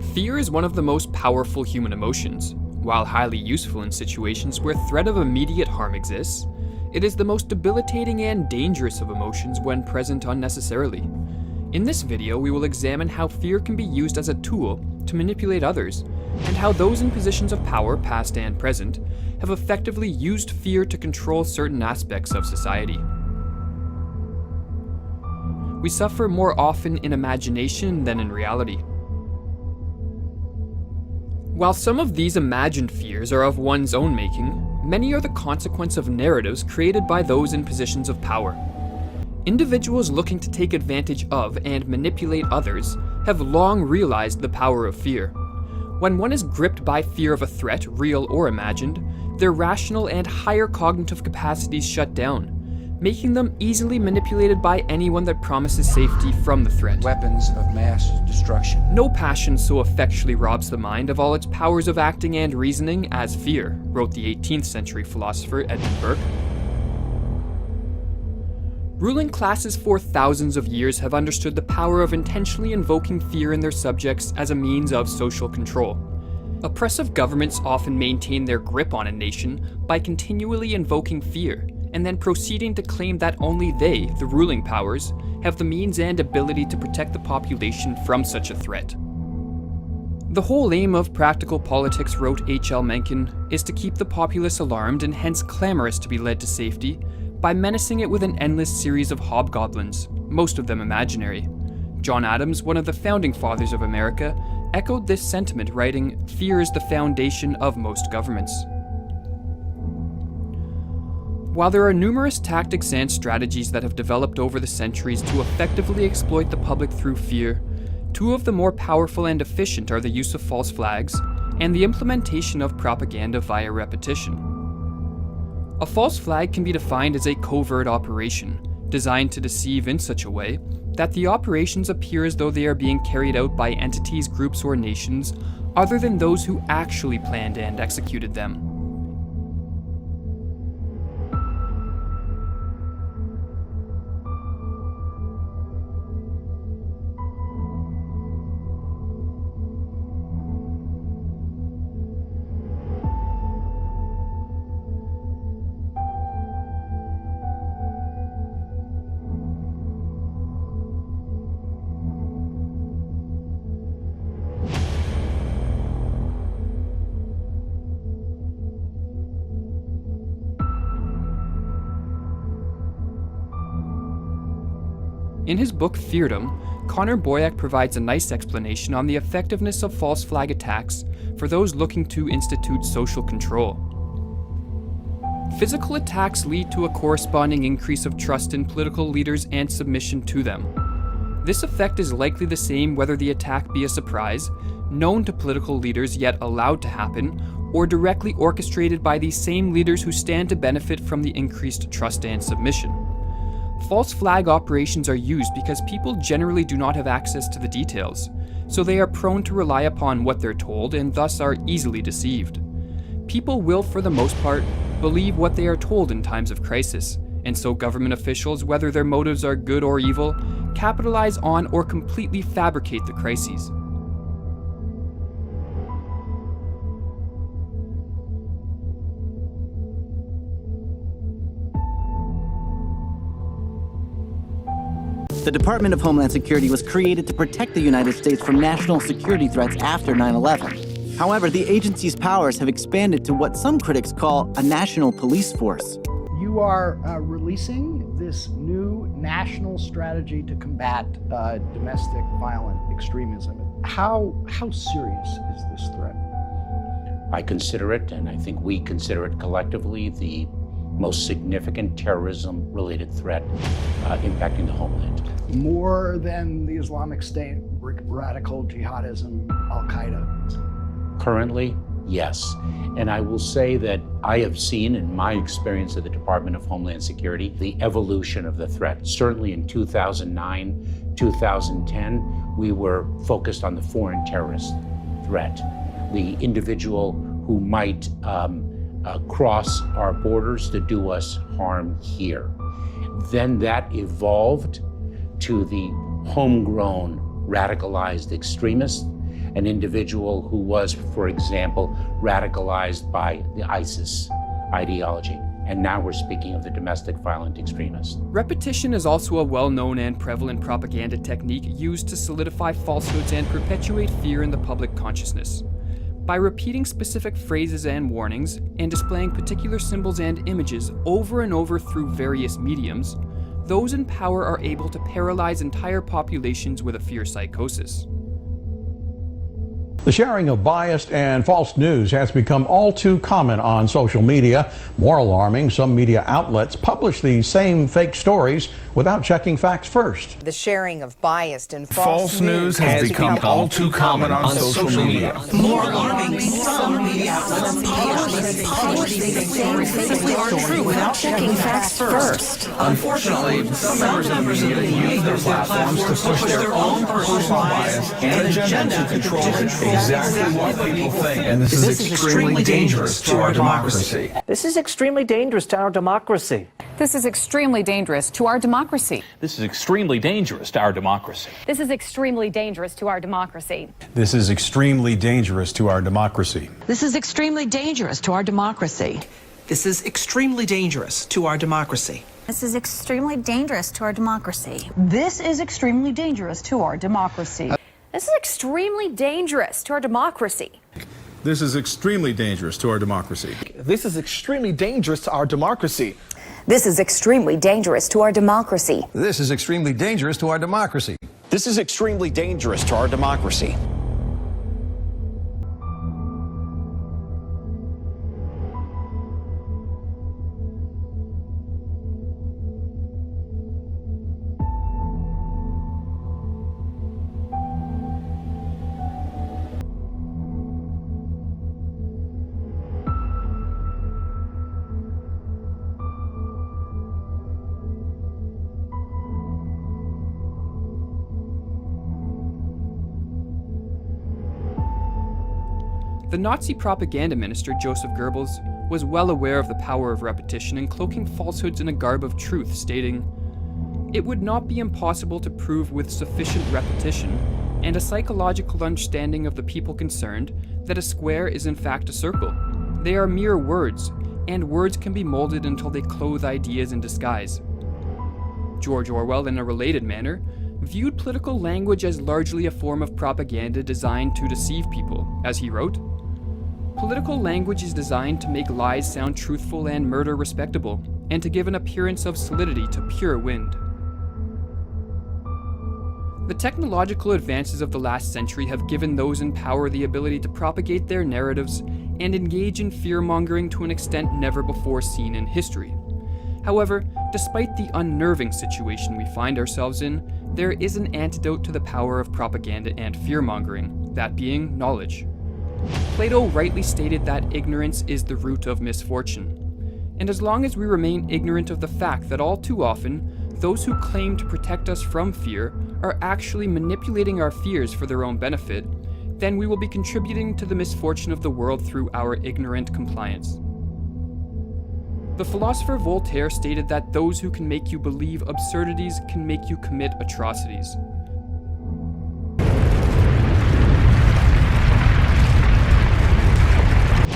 Fear is one of the most powerful human emotions. While highly useful in situations where threat of immediate harm exists, it is the most debilitating and dangerous of emotions when present unnecessarily. In this video, we will examine how fear can be used as a tool to manipulate others, and how those in positions of power, past and present, have effectively used fear to control certain aspects of society. We suffer more often in imagination than in reality. While some of these imagined fears are of one's own making, many are the consequence of narratives created by those in positions of power. Individuals looking to take advantage of and manipulate others have long realized the power of fear. When one is gripped by fear of a threat, real or imagined, their rational and higher cognitive capacities shut down, making them easily manipulated by anyone that promises safety from the threat. Weapons of mass destruction. No passion so effectually robs the mind of all its powers of acting and reasoning as fear, wrote the 18th century philosopher Edmund Burke. Ruling classes for thousands of years have understood the power of intentionally invoking fear in their subjects as a means of social control. Oppressive governments often maintain their grip on a nation by continually invoking fear, and then proceeding to claim that only they, the ruling powers, have the means and ability to protect the population from such a threat. The whole aim of practical politics, wrote H.L. Mencken, is to keep the populace alarmed and hence clamorous to be led to safety by menacing it with an endless series of hobgoblins, most of them imaginary. John Adams, one of the founding fathers of America, echoed this sentiment, writing, "Fear is the foundation of most governments." While there are numerous tactics and strategies that have developed over the centuries to effectively exploit the public through fear, two of the more powerful and efficient are the use of false flags and the implementation of propaganda via repetition. A false flag can be defined as a covert operation, designed to deceive in such a way that the operations appear as though they are being carried out by entities, groups, or nations other than those who actually planned and executed them. In his book Feardom, Connor Boyack provides a nice explanation on the effectiveness of false flag attacks for those looking to institute social control. Physical attacks lead to a corresponding increase of trust in political leaders and submission to them. This effect is likely the same whether the attack be a surprise, known to political leaders yet allowed to happen, or directly orchestrated by these same leaders who stand to benefit from the increased trust and submission. False flag operations are used because people generally do not have access to the details, so they are prone to rely upon what they're told and thus are easily deceived. People will, for the most part, believe what they are told in times of crisis, and so government officials, whether their motives are good or evil, capitalize on or completely fabricate the crises. The Department of Homeland Security was created to protect the United States from national security threats after 9/11. However, the agency's powers have expanded to what some critics call a national police force. You are releasing this new national strategy to combat domestic violent extremism. How serious is this threat? I consider it, and I think we consider it collectively, the most significant terrorism-related threat impacting the homeland. More than the Islamic State, radical jihadism, Al-Qaeda? Currently, yes. And I will say that I have seen, in my experience at the Department of Homeland Security, the evolution of the threat. Certainly in 2009, 2010, we were focused on the foreign terrorist threat, the individual who might cross our borders to do us harm here. Then that evolved to the homegrown radicalized extremists, an individual who was, for example, radicalized by the ISIS ideology. And now we're speaking of the domestic violent extremist. Repetition is also a well-known and prevalent propaganda technique used to solidify falsehoods and perpetuate fear in the public consciousness. By repeating specific phrases and warnings, and displaying particular symbols and images over and over through various mediums, those in power are able to paralyze entire populations with a fear psychosis. The sharing of biased and false news has become all too common on social media. More alarming, some media outlets publish these same fake stories without checking facts first. The sharing of biased and false news has become all too common on social media. More alarming, some media outlets publish these same fake stories without checking facts first. Unfortunately, some members of the media use their platforms to push their own personal bias and agenda to control exactly what people think. And this is extremely dangerous to our democracy. This is extremely dangerous to our democracy. This is extremely dangerous to our democracy. This is extremely dangerous to our democracy. This is extremely dangerous to our democracy. This is extremely dangerous to our democracy. This is extremely dangerous to our democracy. This is extremely dangerous to our democracy. This is extremely dangerous to our democracy. This is extremely dangerous to our democracy. This is extremely dangerous to our democracy. This is extremely dangerous to our democracy. This is extremely dangerous to our democracy. This is extremely dangerous to our democracy. This is extremely dangerous to our democracy. This is extremely dangerous to our democracy. The Nazi propaganda minister Joseph Goebbels was well aware of the power of repetition and cloaking falsehoods in a garb of truth, stating, "It would not be impossible to prove with sufficient repetition and a psychological understanding of the people concerned that a square is in fact a circle. They are mere words, and words can be molded until they clothe ideas in disguise." George Orwell, in a related manner, viewed political language as largely a form of propaganda designed to deceive people, as he wrote, "Political language is designed to make lies sound truthful and murder respectable, and to give an appearance of solidity to pure wind." The technological advances of the last century have given those in power the ability to propagate their narratives and engage in fear-mongering to an extent never before seen in history. However, despite the unnerving situation we find ourselves in, there is an antidote to the power of propaganda and fear-mongering, that being knowledge. Plato rightly stated that ignorance is the root of misfortune. And as long as we remain ignorant of the fact that all too often, those who claim to protect us from fear are actually manipulating our fears for their own benefit, then we will be contributing to the misfortune of the world through our ignorant compliance. The philosopher Voltaire stated that those who can make you believe absurdities can make you commit atrocities.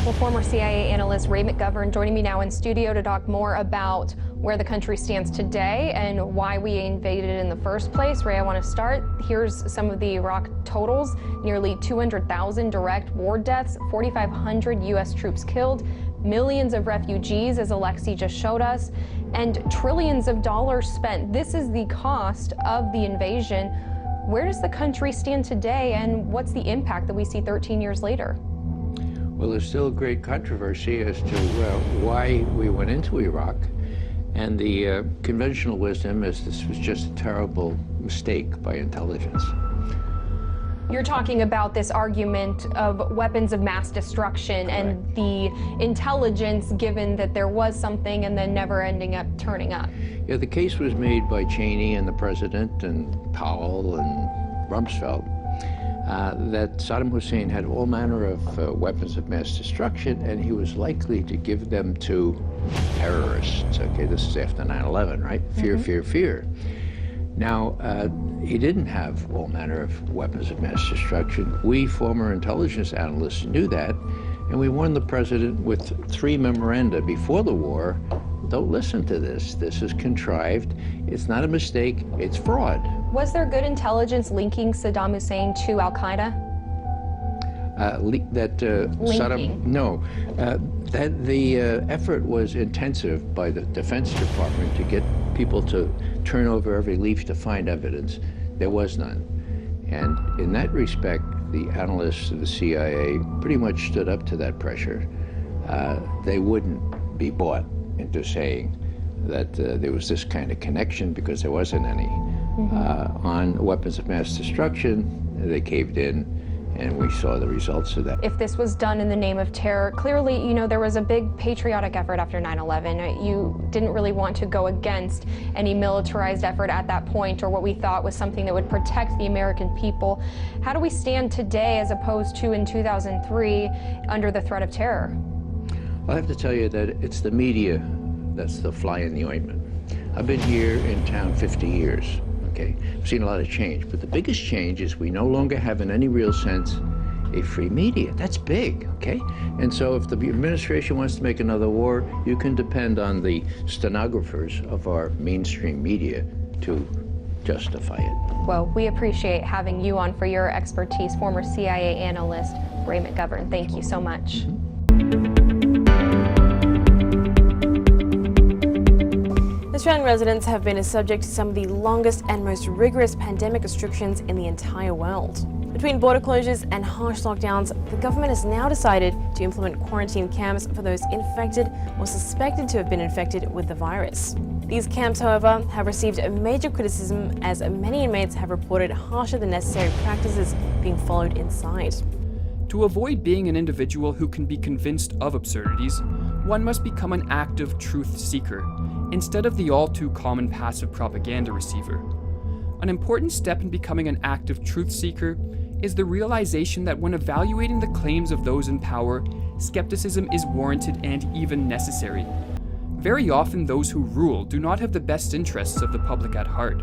Well, former CIA analyst Ray McGovern joining me now in studio to talk more about where the country stands today and why we invaded in the first place. Ray, I want to start. Here's some of the Iraq totals. Nearly 200,000 direct war deaths, 4,500 U.S. troops killed, millions of refugees, as Alexei just showed us, and trillions of dollars spent. This is the cost of the invasion. Where does the country stand today, and what's the impact that we see 13 years later? Well, there's still great controversy as to why we went into Iraq. And the conventional wisdom is this was just a terrible mistake by intelligence. You're talking about this argument of weapons of mass destruction. Correct. And the intelligence given that there was something and then never ending up turning up. Yeah, the case was made by Cheney and the president and Powell and Rumsfeld that Saddam Hussein had all manner of weapons of mass destruction, and he was likely to give them to terrorists. Okay, this is after 9/11, right? Fear, fear, fear. Now, he didn't have all manner of weapons of mass destruction. We former intelligence analysts knew that, and we warned the president with 3 memoranda before the war, don't listen to this. This is contrived. It's not a mistake. It's fraud. Was there good intelligence linking Saddam Hussein to Al-Qaeda? The effort was intensive by the Defense Department to get people to turn over every leaf to find evidence. There was none. And in that respect, the analysts of the CIA pretty much stood up to that pressure. They wouldn't be bought into saying that there was this kind of connection, because there wasn't any. On weapons of mass destruction, they caved in, and we saw the results of that. If this was done in the name of terror, clearly, there was a big patriotic effort after 9/11. You didn't really want to go against any militarized effort at that point, or what we thought was something that would protect the American people. How do we stand today as opposed to in 2003 under the threat of terror? I have to tell you that it's the media that's the fly in the ointment. I've been here in town 50 years. Okay, I've seen a lot of change, but the biggest change is we no longer have, in any real sense, a free media. That's big, okay? And so if the administration wants to make another war, you can depend on the stenographers of our mainstream media to justify it. Well, we appreciate having you on for your expertise, former CIA analyst Ray McGovern. Thank you so much. Australian residents have been subject to some of the longest and most rigorous pandemic restrictions in the entire world. Between border closures and harsh lockdowns, the government has now decided to implement quarantine camps for those infected or suspected to have been infected with the virus. These camps, however, have received a major criticism, as many inmates have reported harsher than necessary practices being followed inside. To avoid being an individual who can be convinced of absurdities, one must become an active truth seeker, instead of the all-too-common passive propaganda receiver. An important step in becoming an active truth seeker is the realization that when evaluating the claims of those in power, skepticism is warranted and even necessary. Very often, those who rule do not have the best interests of the public at heart.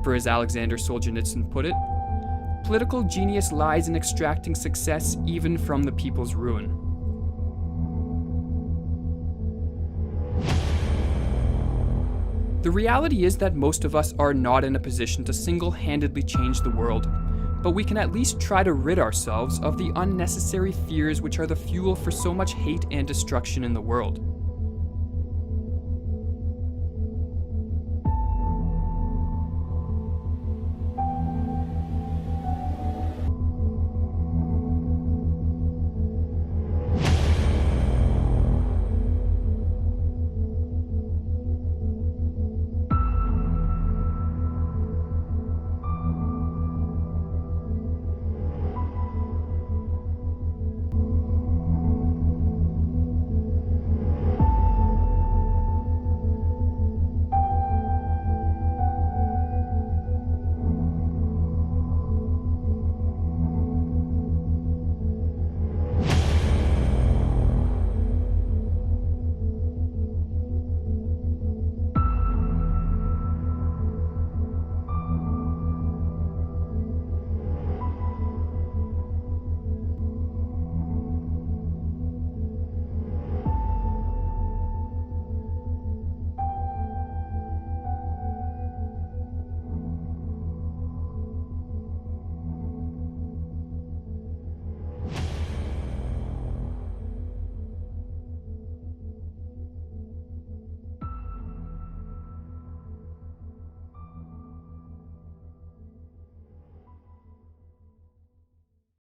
For as Alexander Solzhenitsyn put it, political genius lies in extracting success even from the people's ruin. The reality is that most of us are not in a position to single-handedly change the world, but we can at least try to rid ourselves of the unnecessary fears which are the fuel for so much hate and destruction in the world.